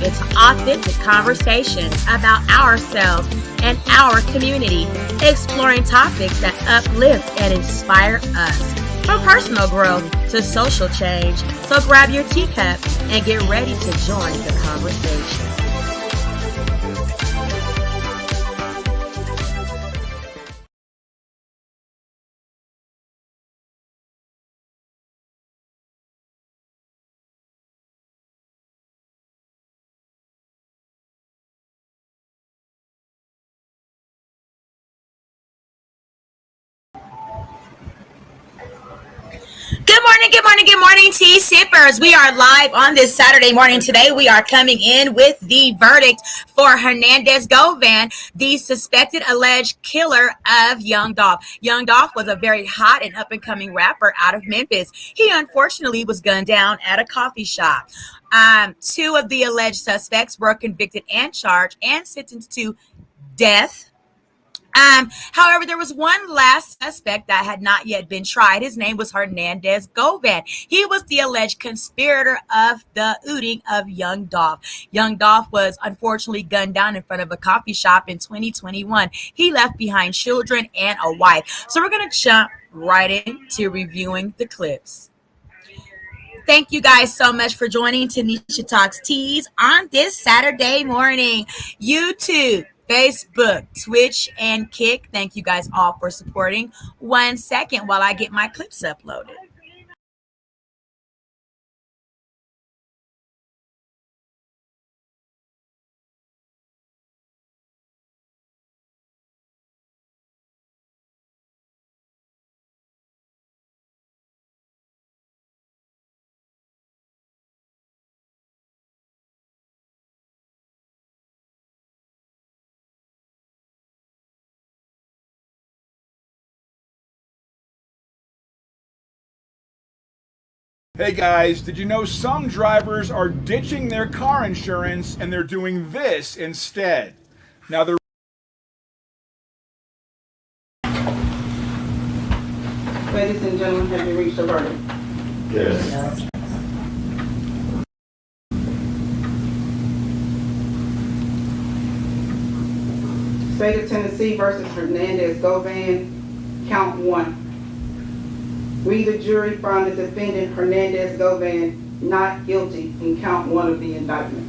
into authentic conversations about ourselves and our community, exploring topics that uplift and inspire us. From personal growth to social change. So grab your teacup and get ready to join the conversation. Good morning, tea sippers. We are live on this Saturday morning. Today, we are coming in with the verdict for Hernandez Govan, the suspected alleged killer of Young Dolph. Young Dolph was a very hot and up-and-coming rapper out of Memphis. He unfortunately was gunned down at a coffee shop. Two of the alleged suspects were convicted and charged and sentenced to death. However, there was one last suspect that had not yet been tried. His name was Hernandez Govan. He was the alleged conspirator of the ooting of Young Dolph. Young Dolph was unfortunately gunned down in front of a coffee shop in 2021. He left behind children and a wife. So we're going to jump right into reviewing the clips. Thank you guys so much for joining Tanisha Talks Teas on this Saturday morning. YouTube, Facebook, Twitch, and Kick. Thank you guys all for supporting. 1 second while I get my clips uploaded. Hey guys, did you know some drivers are ditching their car insurance and they're doing this instead? Now the Ladies and gentlemen, have you reached a verdict? Yes. State of Tennessee versus Hernandez Govan, count 1. We, the jury, found the defendant Hernandez Govan not guilty in count 1 of the indictment.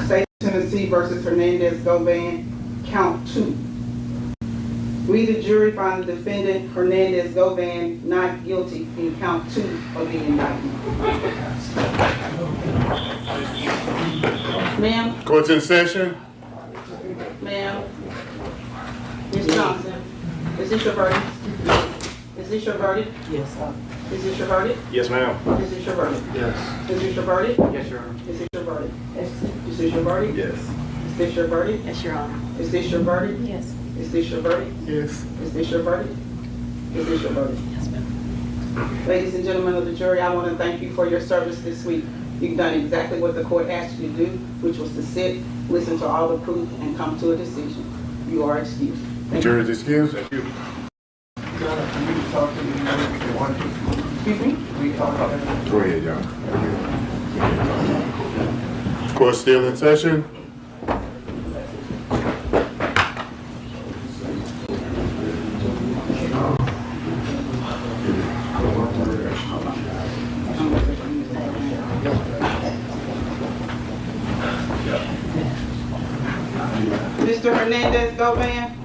State of Tennessee versus Hernandez Govan, count 2. We, the jury, found the defendant Hernandez Govan not guilty in count 2 of the indictment. Ma'am? Court's in session. Ma'am? Ms. Johnson, is this your verdict? Is this your verdict? Yes. Is this your verdict? Yes, ma'am. Is this your verdict? Yes. Is this your verdict? Yes, Your Honor. Is this your verdict? Is this your verdict? Yes. Is this your verdict? Yes, Your Honor. Is this your verdict? Yes. Is this your verdict? Yes. Is this your verdict? Is this your verdict? Yes, ma'am. Ladies and gentlemen of the jury, I want to thank you for your service this week. You've done exactly what the court asked you to do, which was to sit, listen to all the proof, and come to a decision. You are excused. Thank you. Jury is excused. Thank you. Excuse me? Go ahead, y'all. Court still in session. Mr. Hernandez Govan,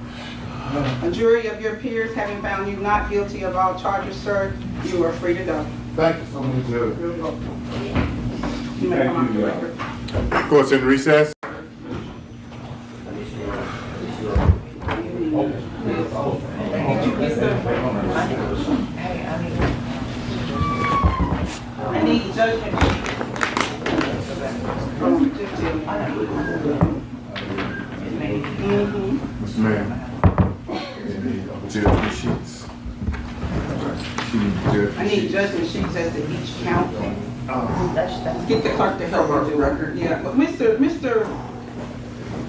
a jury of your peers having found you not guilty of all charges, sir, you are free to go. Thank you so much, Judge. You're welcome. You may come off the record. Court's in recess. I need judgment. Yes, ma'am. Judge sheets. I need judgment sheets as to each count. Get the clerk to help me do it. Yeah, but Mr.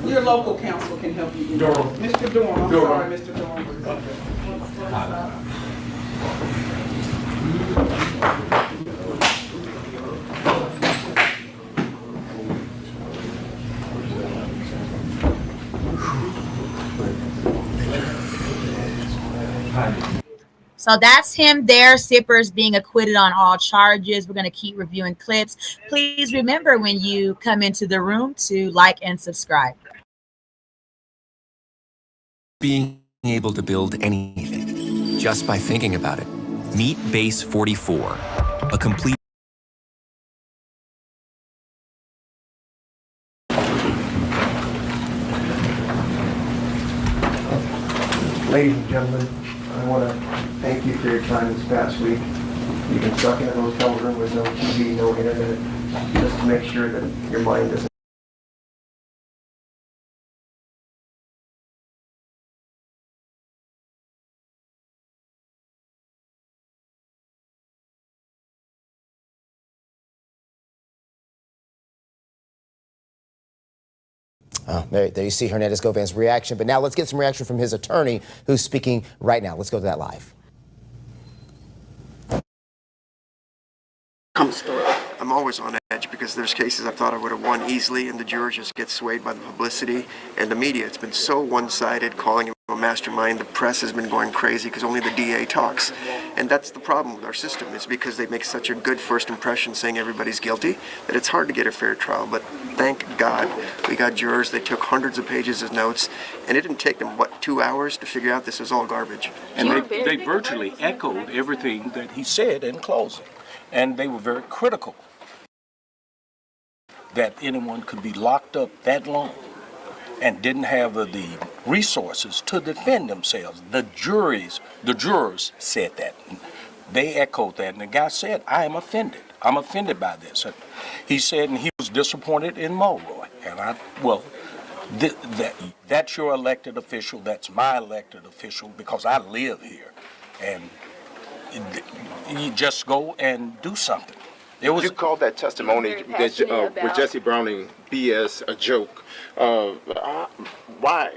Your local counsel can help you do that. Durham. Mr. Durham, I'm Durham. sorry, Mr. Durham. So that's him there, Sippers being acquitted on all charges. We're going to keep reviewing clips. Please remember when you come into the room to like and subscribe. Being able to build anything just by thinking about it. Meet Base 44, a complete. Ladies and gentlemen, I want to thank you for your time this past week. You've been stuck in a hotel room with no TV, no internet, just to make sure that your mind doesn't. There you see Hernandez Govan's reaction. But now let's get some reaction from his attorney, who's speaking right now. Let's go to that live. Comes through. I'm always on edge because there's cases I thought I would have won easily, and the jurors just get swayed by the publicity and the media. It's been so one-sided, calling him a mastermind. The press has been going crazy because only the DA talks. And that's the problem with our system, is because they make such a good first impression saying everybody's guilty that it's hard to get a fair trial. But thank God we got jurors. They took hundreds of pages of notes, and it didn't take them, 2 hours to figure out this was all garbage. And they virtually echoed everything that he said in closing. And they were very critical that anyone could be locked up that long and didn't have the resources to defend themselves. The jurors said that. They echoed that, and the guy said, I am offended. I'm offended by this. And he said, and he was disappointed in Mulroy. And that's your elected official, that's my elected official, because I live here. And you just go and do something. You called that testimony that, with Jesse Browning BS a joke. Why?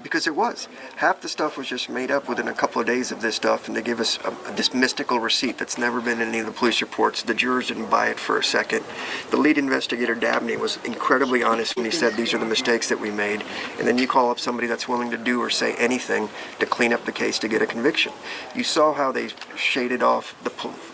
Because it was. Half the stuff was just made up within a couple of days of this stuff, and they give us this mystical receipt that's never been in any of the police reports. The jurors didn't buy it for a second. The lead investigator, Dabney, was incredibly honest when he said these are the mistakes that we made, and then you call up somebody that's willing to do or say anything to clean up the case to get a conviction. You saw how they shaded off the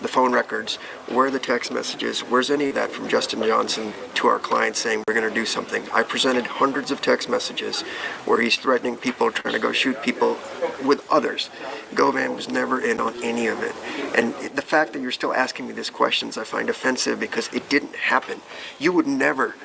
phone records. Where are the text messages? Where's any of that from Justin Johnson to our client saying we're going to do something? I presented hundreds of text messages where he's threatening people, trying to go shoot people with others. Govan was never in on any of it. And the fact that you're still asking me these questions I find offensive, because it didn't happen. You would never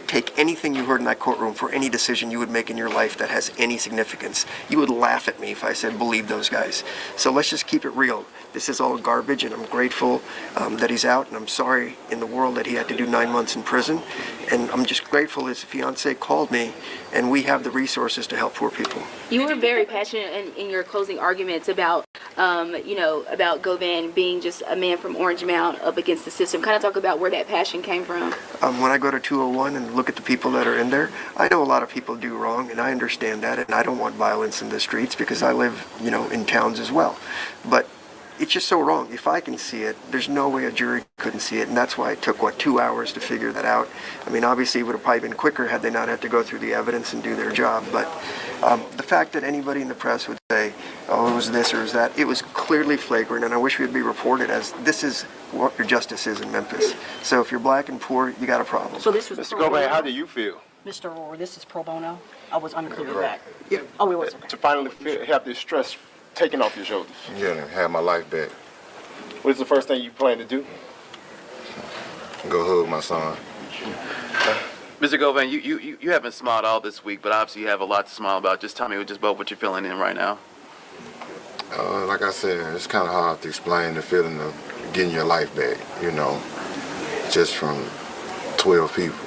take anything you heard in that courtroom for any decision you would make in your life that has any significance. You would laugh at me if I said, believe those guys. So let's just keep it real. This is all garbage, and I'm grateful that he's out, and I'm sorry in the world that he had to do 9 months in prison. And I'm just grateful his fiance called me, and we have the resources to help poor people. You were very passionate in your closing arguments about, about Govan being just a man from Orange Mound up against the system. Kind of talk about where that passion came from. When I go to 201 and look at the people that are in there, I know a lot of people do wrong, and I understand that, and I don't want violence in the streets because I live, in towns as well. But it's just so wrong. If I can see it, there's no way a jury couldn't see it, and that's why it took, 2 hours to figure that out. I mean, obviously it would have probably been quicker had they not had to go through the evidence and do their job, but the fact that anybody in the press would say, oh, it was this or it was that, it was clearly flagrant, and I wish we'd be reported as this is what your justice is in Memphis. So if you're black and poor, you got a problem. So this was Mr. Govan, how do you feel? Mr. Rohr, this is pro bono. I was unclear with that. Yeah. Oh, it was. To finally have this stress taken off your shoulders. Yeah, and have my life back. What is the first thing you plan to do? Go hug my son. Mr. Govan, you haven't smiled all this week, but obviously you have a lot to smile about. Just tell me just about what you're feeling in right now. Like I said, it's kind of hard to explain the feeling of getting your life back, just from 12 people,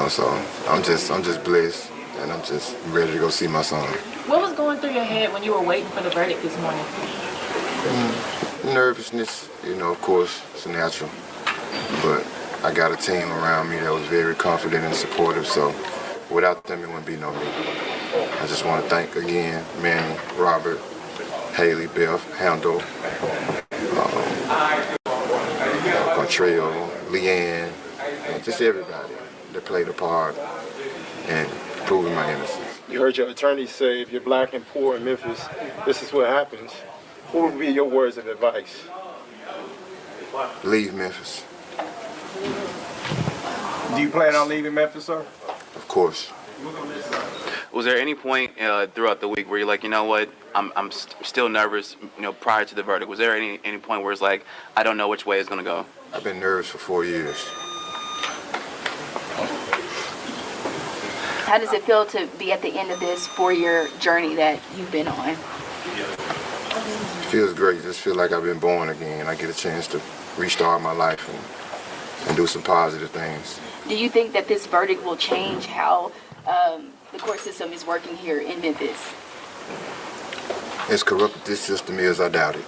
so I'm just blessed, and I'm just ready to go see my son. What was going through your head when you were waiting for the verdict this morning? Nervousness, of course, it's natural, but I got a team around me that was very confident and supportive, so without them it wouldn't be no me. I just want to thank again Manny, Robert, Haley, Beth, Handel, Contrell, Leanne, and just everybody that played a part in proving my innocence. You heard your attorney say if you're black and poor in Memphis, this is what happens. What would be your words of advice? Leave Memphis, Do you plan on leaving Memphis, sir? of course. Was there any point throughout the week where you're like, you know what, I'm still nervous, prior to the verdict? Was there any point where it's like, I don't know which way it's going to go? I've been nervous for 4 years. How does it feel to be at the end of this 4-year journey that you've been on? It feels great. Just feel like I've been born again. I get a chance to restart my life and do some positive things. Do you think that this verdict will change how the court system is working here in Memphis? As corrupt as this system is, I doubt it.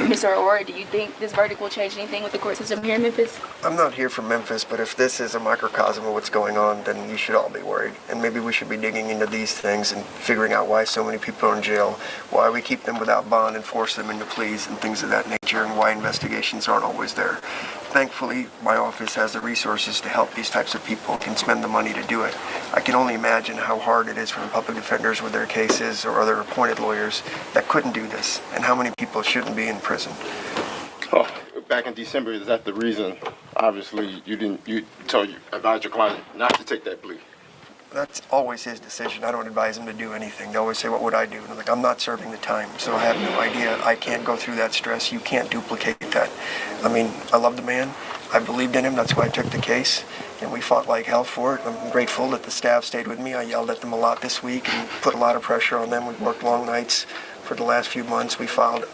Mr. Aurora, do you think this verdict will change anything with the court system here in Memphis? I'm not here for Memphis, but if this is a microcosm of what's going on, then you should all be worried. And maybe we should be digging into these things and figuring out why so many people are in jail, why we keep them without bond and force them into pleas and things of that nature, and why investigations aren't always there. Thankfully, my office has the resources to help these types of people, can spend the money to do it. I can only imagine how hard it is for the public defenders with their cases or other appointed lawyers that couldn't do this, and how many people shouldn't be in prison. Oh, back in December, is that the reason? Obviously, you advised your client not to take that plea. That's always his decision. I don't advise him to do anything. They always say, what would I do? And I'm like, I'm not serving the time, so I have no idea. I can't go through that stress. You can't duplicate that. I mean, I love the man. I believed in him. That's why I took the case, and we fought like hell for it. I'm grateful that the staff stayed with me. I yelled at them a lot this week and put a lot of pressure on them. We worked long nights for the last few months. We filed,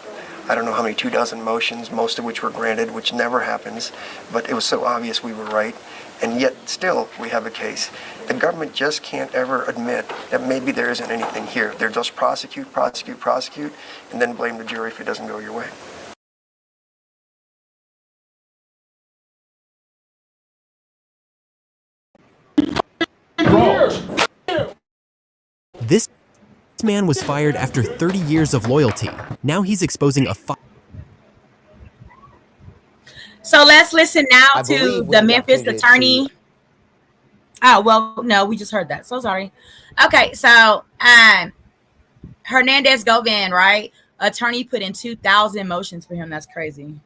I don't know how many, 24 motions, most of which were granted, which never happens, but it was so obvious we were right. And yet, still, we have a case. The government just can't ever admit that maybe there isn't anything here. They'll just prosecute, and then blame the jury if it doesn't go your way. This man was fired after 30 years of loyalty. Now he's exposing a So let's listen now to the Memphis attorney. Oh, well, no, we just heard that. So sorry. Okay, so Hernandez Govan, right? Attorney put in 2,000 motions for him. That's crazy.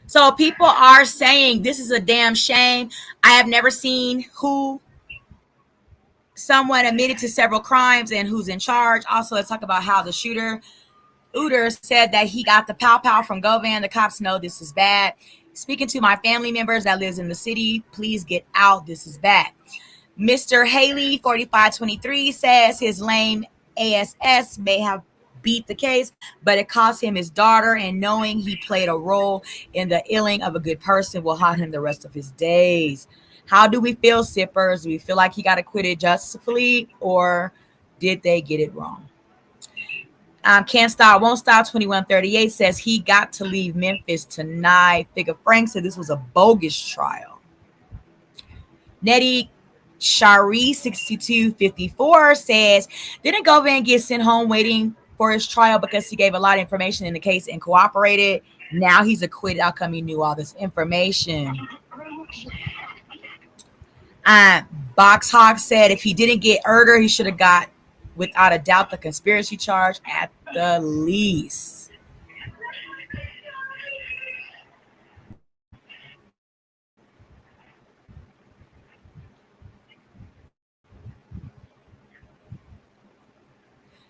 So people are saying this is a damn shame. I have never seen someone admitted to several crimes and who's in charge. Also, let's talk about how the shooter, Uter, said that he got the pow from Govan. The cops know this is bad. Speaking to my family members that lives in the city, please get out. This is bad. Mr. Haley, 4523, says his lame ASS may have beat the case, but it cost him his daughter, and knowing he played a role in the illing of a good person will haunt him the rest of his days. How do we feel, sippers? Do we feel like he got acquitted justly, or did they get it wrong? Can't Stop, Won't Stop, 2138 says he got to leave Memphis tonight. Figure Frank said this was a bogus trial. Nettie Shari, 6254, says, didn't Govan get sent home waiting for his trial because he gave a lot of information in the case and cooperated? Now he's acquitted. How come he knew all this information? Box Hawk said if he didn't get Erder, he should have got, without a doubt, the conspiracy charge at the least.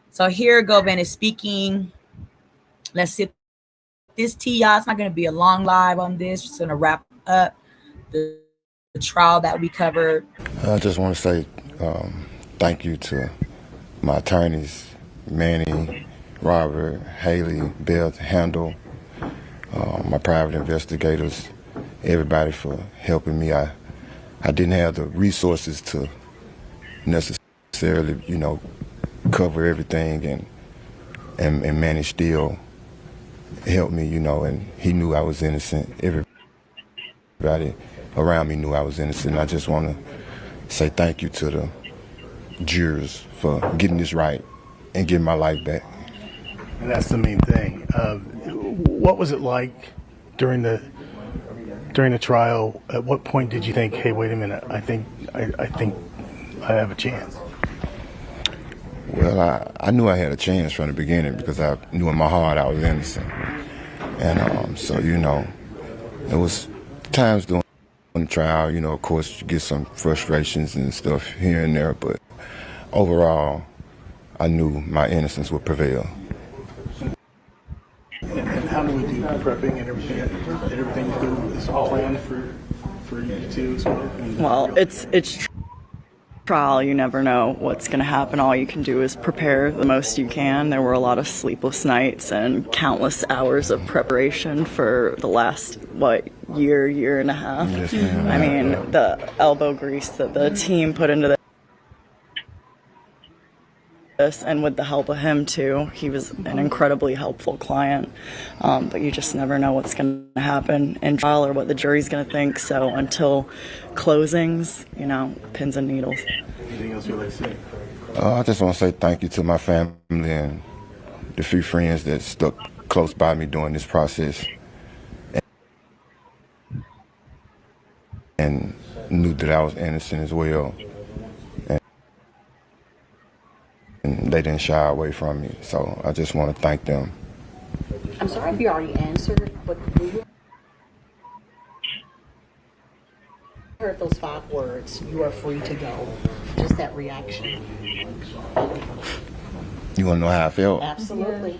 So here Govan is speaking. Let's sip this tea, y'all. It's not going to be a long live on this. Just going to wrap up the trial that we covered. I just want to say thank you to my attorneys, Manny, Robert, Haley, Beth, Handel, my private investigators, everybody for helping me. I didn't have the resources to necessarily, cover everything, and Manny still helped me, and he knew I was innocent. Everybody around me knew I was innocent. I just want to say thank you to the jurors for getting this right and getting my life back. And that's the main thing. What was it like during the during the trial, at what point did you think, hey, wait a minute, I think I have a chance? Well, I knew I had a chance from the beginning because I knew in my heart I was innocent. And so, you know, it was times during the trial, you know, of course, you get some frustrations and stuff here and there, but overall, I knew my innocence would prevail. And how do we do prepping and everything? Did everything do is all planned for you two as well? Well, it's trial. You never know what's going to happen. All you can do is prepare the most you can. There were a lot of sleepless nights and countless hours of preparation for the last, year and a half. Yes, ma'am. I mean, the elbow grease that the team put into this, and with the help of him too, he was an incredibly helpful client. But you just never know what's going to happen in trial or what the jury's going to think. So until closings, you know, pins and needles. Anything else you'd like to say? I just want to say thank you to my family and the few friends that stuck close by me during this process and knew that I was innocent as well. And they didn't shy away from me, so I just want to thank them. I'm sorry if you already answered, but you heard those 5 words, you are free to go. Just that reaction. You want to know how I felt? Absolutely.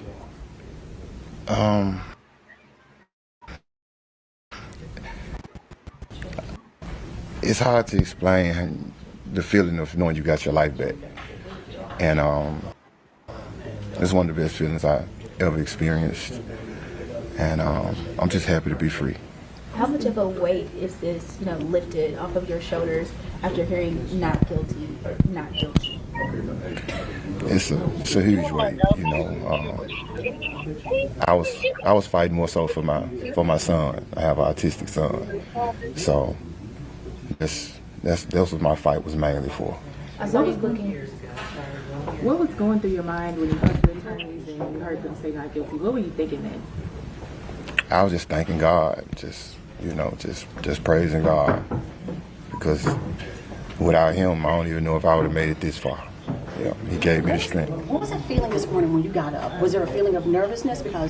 It's hard to explain the feeling of knowing you got your life back. And it's one of the best feelings I ever experienced. And I'm just happy to be free. How much of a weight is this, lifted off of your shoulders after hearing not guilty, not guilty? It's a huge weight, you know. I was fighting more so for my son. I have an autistic son, so that's what my fight was mainly for. I saw you looking. What was going through your mind when you heard the attorneys and you heard them say not guilty? What were you thinking then? I was just thanking God, just praising God, because without Him, I don't even know if I would have made it this far. Yeah, He gave me the strength. What was that feeling this morning when you got up? Was there a feeling of nervousness because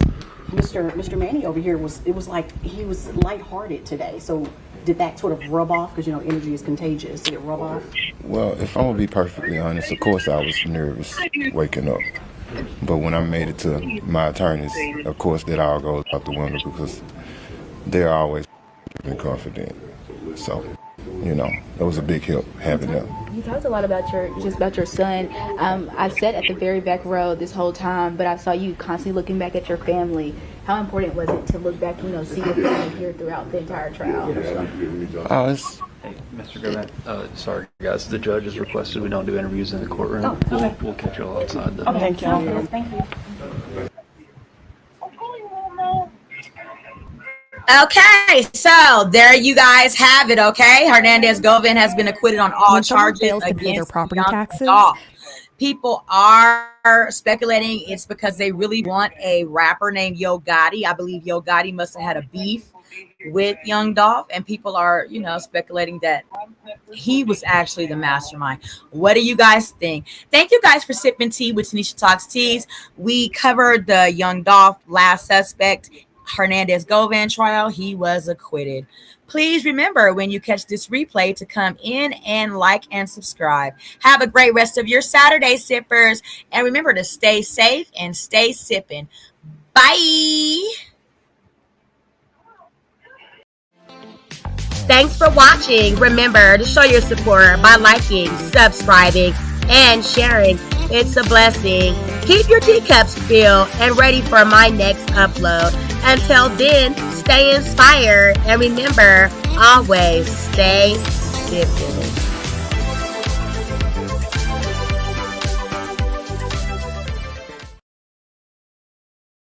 Mr. Manny over here it was like he was lighthearted today? So did that sort of rub off? Because energy is contagious. Did it rub off? Well, if I'm gonna be perfectly honest, of course I was nervous waking up. But when I made it to my attorneys, of course that all goes out the window because they're always been confident. So, it was a big help having them. You talked a lot about your son. I sat at the very back row this whole time, but I saw you constantly looking back at your family. How important was it to look back, see your family here throughout the entire trial? Hey, Mr. Govan, sorry guys, the judge has requested we don't do interviews in the courtroom. Oh, okay. We'll catch you all outside then. Okay, thank you. Thank you. Okay, so there you guys have it, okay? Hernandez Govan has been acquitted on all charges against their property Young taxes. Dolph. People are speculating it's because they really want a rapper named Yo Gotti. I believe Yo Gotti must have had a beef with Young Dolph, and people are, speculating that he was actually the mastermind. What do you guys think? Thank you guys for sipping tea with Tanisha Talks Teas. We covered the Young Dolph last suspect Hernandez Govan trial. He was acquitted. Please remember when you catch this replay to come in and like and subscribe. Have a great rest of your Saturday, sippers. And remember to stay safe and stay sipping. Bye. Thanks for watching. Remember to show your support by liking, subscribing, and sharing. It's a blessing. Keep your teacups filled and ready for my next upload. Until then, stay inspired and remember, always stay sipping.